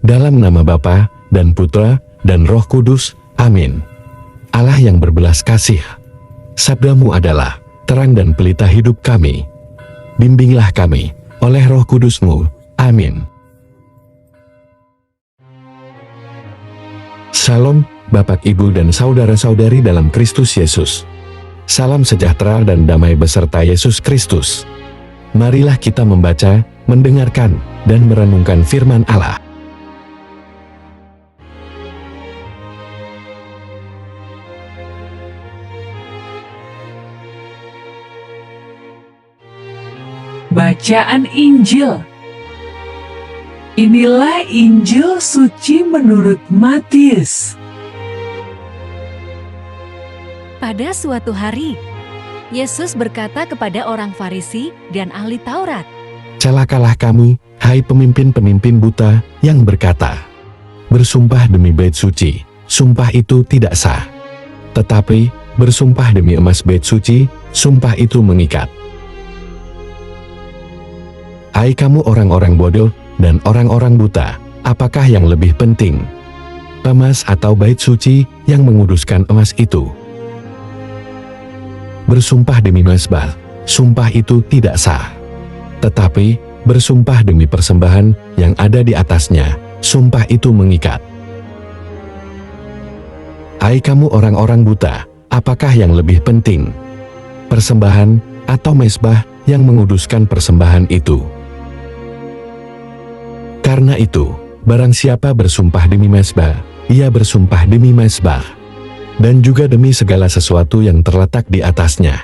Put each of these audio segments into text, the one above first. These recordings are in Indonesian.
Dalam nama Bapa dan Putra dan Roh Kudus. Amin. Allah yang berbelas kasih, sabda-Mu adalah terang dan pelita hidup kami. Bimbinglah kami oleh Roh Kudus-Mu. Amin. Shalom, Bapak, Ibu, dan saudara-saudari dalam Kristus Yesus. Salam sejahtera dan damai beserta Yesus Kristus. Marilah kita membaca, mendengarkan, dan merenungkan firman Allah. Bacaan Injil. Inilah Injil suci menurut Matius. Pada suatu hari, Yesus berkata kepada orang Farisi dan ahli Taurat, Celakalah kamu, hai pemimpin-pemimpin buta, yang berkata, bersumpah demi bait suci, sumpah itu tidak sah. Tetapi, bersumpah demi emas bait suci, sumpah itu mengikat. Hai kamu orang-orang bodoh dan orang-orang buta, apakah yang lebih penting? Emas atau bait suci yang menguduskan emas itu? Bersumpah demi mazbah, sumpah itu tidak sah. Tetapi, bersumpah demi persembahan yang ada di atasnya, sumpah itu mengikat. Hai kamu orang-orang buta, apakah yang lebih penting? Persembahan atau mezbah yang menguduskan persembahan itu? Karena itu, barang siapa bersumpah demi mezbah, ia bersumpah demi mezbah, dan juga demi segala sesuatu yang terletak di atasnya.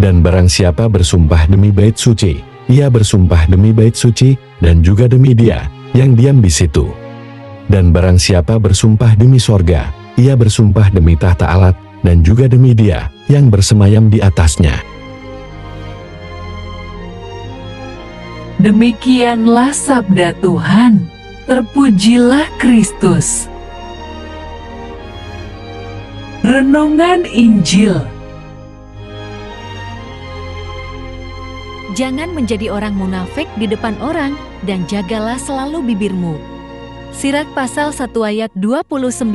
Dan barang siapa bersumpah demi bait suci, ia bersumpah demi bait suci, dan juga demi Dia yang diam di situ. Dan barang siapa bersumpah demi sorga, ia bersumpah demi tahta Allah, dan juga demi Dia yang bersemayam di atasnya. Demikianlah sabda Tuhan. Terpujilah Kristus. Renungan Injil. Jangan menjadi orang munafik di depan orang, dan jagalah selalu bibirmu. Sirat pasal 1 ayat 29.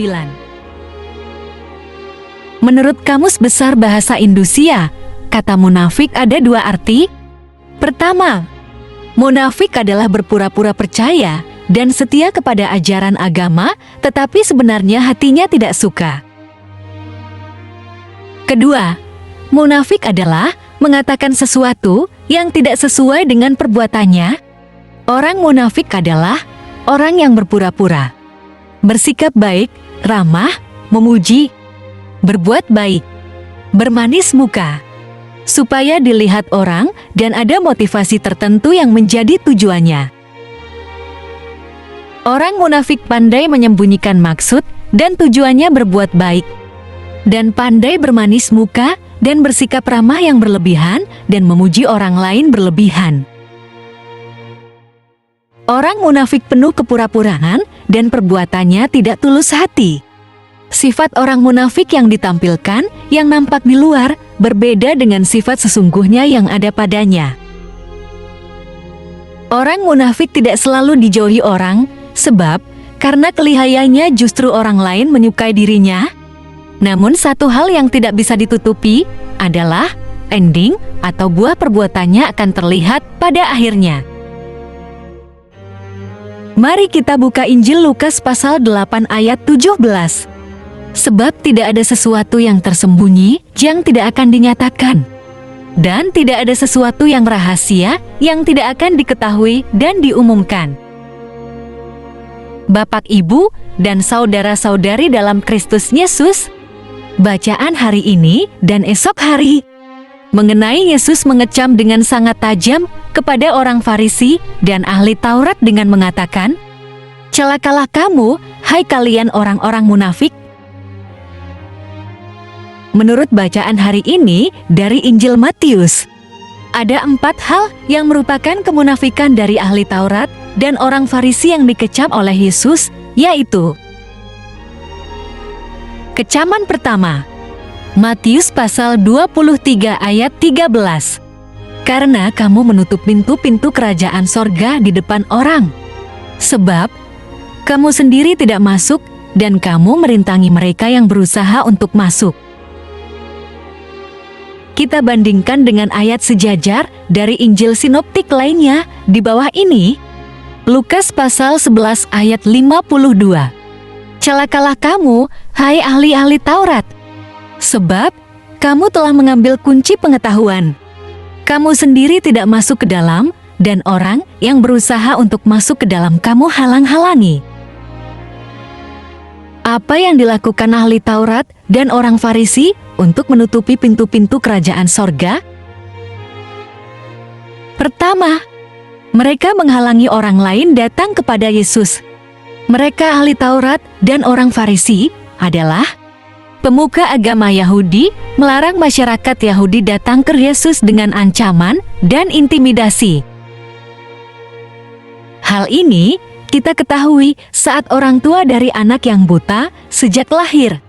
Menurut Kamus Besar Bahasa Indonesia, kata munafik ada dua arti. Pertama, munafik adalah berpura-pura percaya dan setia kepada ajaran agama, tetapi sebenarnya hatinya tidak suka. Kedua, munafik adalah mengatakan sesuatu yang tidak sesuai dengan perbuatannya. Orang munafik adalah orang yang berpura-pura, bersikap baik, ramah, memuji, berbuat baik, bermanis muka, supaya dilihat orang dan ada motivasi tertentu yang menjadi tujuannya. Orang munafik pandai menyembunyikan maksud dan tujuannya berbuat baik, dan pandai bermanis muka dan bersikap ramah yang berlebihan dan memuji orang lain berlebihan. Orang munafik penuh kepura-puraan dan perbuatannya tidak tulus hati. Sifat orang munafik yang ditampilkan, yang nampak di luar, berbeda dengan sifat sesungguhnya yang ada padanya. Orang munafik tidak selalu dijauhi orang, sebab karena kelihayannya justru orang lain menyukai dirinya. Namun satu hal yang tidak bisa ditutupi adalah ending atau buah perbuatannya akan terlihat pada akhirnya. Mari kita buka Injil Lukas pasal 8 ayat 17. Sebab tidak ada sesuatu yang tersembunyi yang tidak akan dinyatakan, dan tidak ada sesuatu yang rahasia yang tidak akan diketahui dan diumumkan. Bapak, Ibu, dan saudara-saudari dalam Kristus Yesus, bacaan hari ini dan esok hari mengenai Yesus mengecam dengan sangat tajam kepada orang Farisi dan ahli Taurat dengan mengatakan, "Celakalah kamu, hai kalian orang-orang munafik." Menurut bacaan hari ini dari Injil Matius, ada 4 hal yang merupakan kemunafikan dari ahli Taurat dan orang Farisi yang dikecam oleh Yesus, yaitu: kecaman pertama, Matius pasal 23 ayat 13. Karena kamu menutup pintu-pintu kerajaan sorga di depan orang, Sebab kamu sendiri tidak masuk dan kamu merintangi mereka yang berusaha untuk masuk. Kita bandingkan dengan ayat sejajar dari Injil sinoptik lainnya di bawah ini. Lukas pasal 11 ayat 52. Celakalah kamu, hai ahli-ahli Taurat, sebab kamu telah mengambil kunci pengetahuan. Kamu sendiri tidak masuk ke dalam, dan orang yang berusaha untuk masuk ke dalam kamu halang-halangi. Apa yang dilakukan ahli Taurat dan orang Farisi untuk menutupi pintu-pintu kerajaan sorga? Pertama, mereka menghalangi orang lain datang kepada Yesus. Mereka ahli Taurat dan orang Farisi adalah pemuka agama Yahudi, melarang masyarakat Yahudi datang ke Yesus dengan ancaman dan intimidasi. Hal ini kita ketahui saat orang tua dari anak yang buta sejak lahir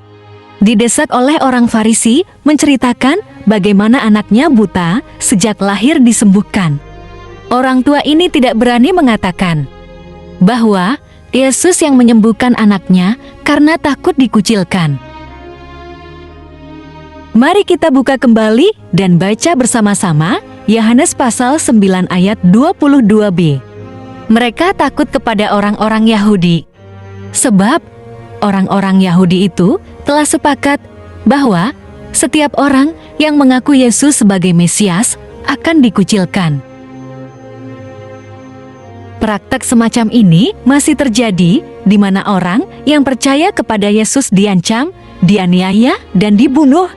didesak oleh orang Farisi menceritakan bagaimana anaknya buta sejak lahir disembuhkan. Orang tua ini tidak berani mengatakan bahwa Yesus yang menyembuhkan anaknya karena takut dikucilkan. Mari kita buka kembali dan baca bersama-sama Yohanes pasal 9 ayat 22b. Mereka takut kepada orang-orang Yahudi, sebab orang-orang Yahudi itu telah sepakat bahwa setiap orang yang mengaku Yesus sebagai Mesias akan dikucilkan. Praktek semacam ini masih terjadi di mana orang yang percaya kepada Yesus diancam, dianiaya, dan dibunuh.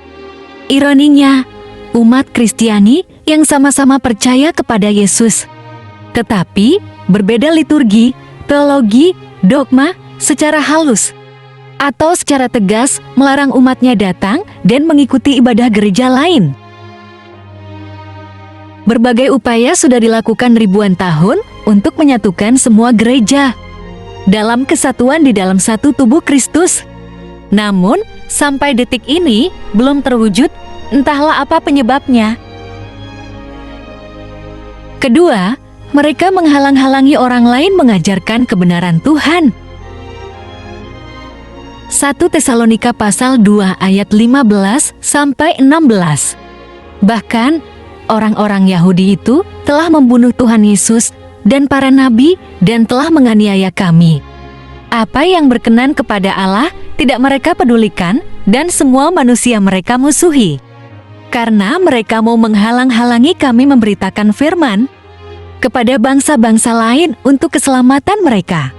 Ironinya, umat Kristiani yang sama-sama percaya kepada Yesus, tetapi berbeda liturgi, teologi, dogma secara halus atau secara tegas melarang umatnya datang dan mengikuti ibadah gereja lain. Berbagai upaya sudah dilakukan ribuan tahun untuk menyatukan semua gereja dalam kesatuan di dalam satu tubuh Kristus. Namun, sampai detik ini belum terwujud, entahlah apa penyebabnya. Kedua, mereka menghalang-halangi orang lain mengajarkan kebenaran Tuhan. 1 Tesalonika pasal 2 ayat 15 sampai 16. Bahkan orang-orang Yahudi itu telah membunuh Tuhan Yesus dan para nabi dan telah menganiaya kami. Apa yang berkenan kepada Allah tidak mereka pedulikan dan semua manusia mereka musuhi. Karena mereka mau menghalang-halangi kami memberitakan firman kepada bangsa-bangsa lain untuk keselamatan mereka.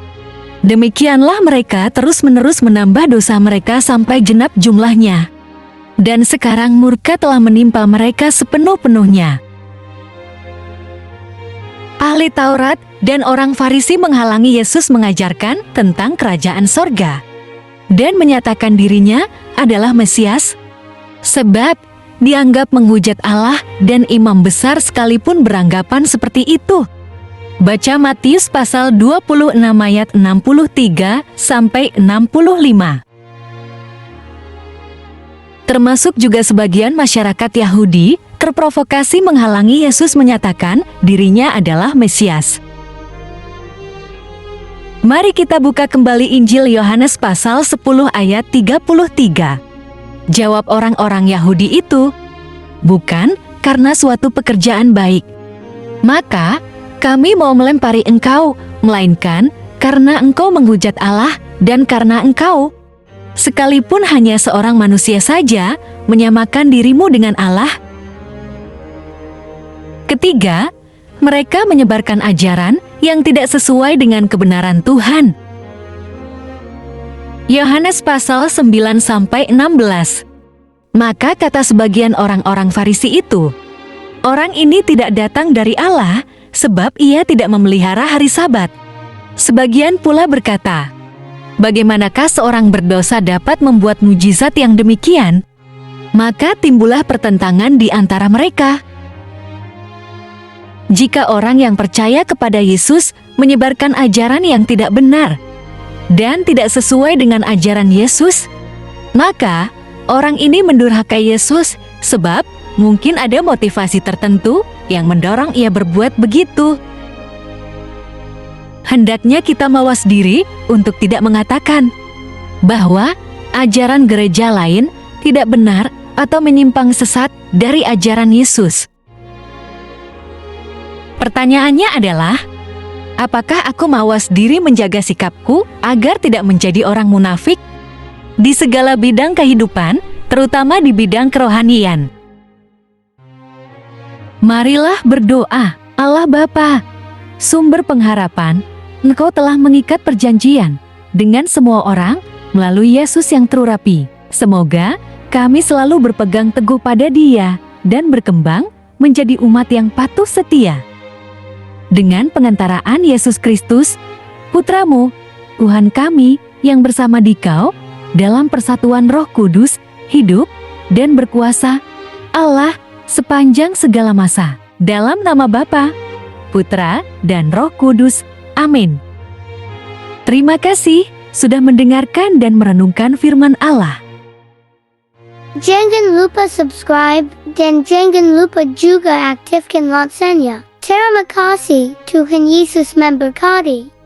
Demikianlah mereka terus-menerus menambah dosa mereka sampai genap jumlahnya. Dan sekarang murka telah menimpa mereka sepenuh-penuhnya. Ahli Taurat dan orang Farisi menghalangi Yesus mengajarkan tentang kerajaan sorga dan menyatakan dirinya adalah Mesias, sebab dianggap menghujat Allah dan imam besar sekalipun beranggapan seperti itu. Baca Matius pasal 26 ayat 63 sampai 65. Termasuk juga sebagian masyarakat Yahudi terprovokasi menghalangi Yesus menyatakan dirinya adalah Mesias. Mari kita buka kembali Injil Yohanes pasal 10 ayat 33. Jawab orang-orang Yahudi itu, "Bukan karena suatu pekerjaan baik, maka kami mau melempari engkau, melainkan karena engkau menghujat Allah dan karena engkau, sekalipun hanya seorang manusia saja, menyamakan dirimu dengan Allah." Ketiga, mereka menyebarkan ajaran yang tidak sesuai dengan kebenaran Tuhan. Yohanes pasal 9 sampai 16. Maka kata sebagian orang-orang Farisi itu, "Orang ini tidak datang dari Allah, sebab ia tidak memelihara hari Sabat." Sebagian pula berkata, "Bagaimanakah seorang berdosa dapat membuat mujizat yang demikian?" Maka timbullah pertentangan di antara mereka. Jika orang yang percaya kepada Yesus menyebarkan ajaran yang tidak benar dan tidak sesuai dengan ajaran Yesus, maka orang ini mendurhakai Yesus sebab mungkin ada motivasi tertentu yang mendorong ia berbuat begitu. hendaknya kita mawas diri untuk tidak mengatakan bahwa ajaran gereja lain tidak benar atau menyimpang sesat dari ajaran Yesus. Pertanyaannya adalah, apakah aku mawas diri menjaga sikapku agar tidak menjadi orang munafik di segala bidang kehidupan, terutama di bidang kerohanian? Marilah berdoa. Allah Bapa, sumber pengharapan, Engkau telah mengikat perjanjian dengan semua orang melalui Yesus yang terurapi. Semoga kami selalu berpegang teguh pada Dia dan berkembang menjadi umat yang patuh setia. Dengan pengantaraan Yesus Kristus, Putra-Mu, Tuhan kami yang bersama Dikau dalam persatuan Roh Kudus, hidup dan berkuasa Allah sepanjang segala masa. Dalam nama Bapa, Putra, dan Roh Kudus. Amin. Terima kasih sudah mendengarkan dan merenungkan firman Allah. Jangan lupa subscribe dan jangan lupa juga aktifkan loncengnya. Terima kasih, Tuhan Yesus memberkati.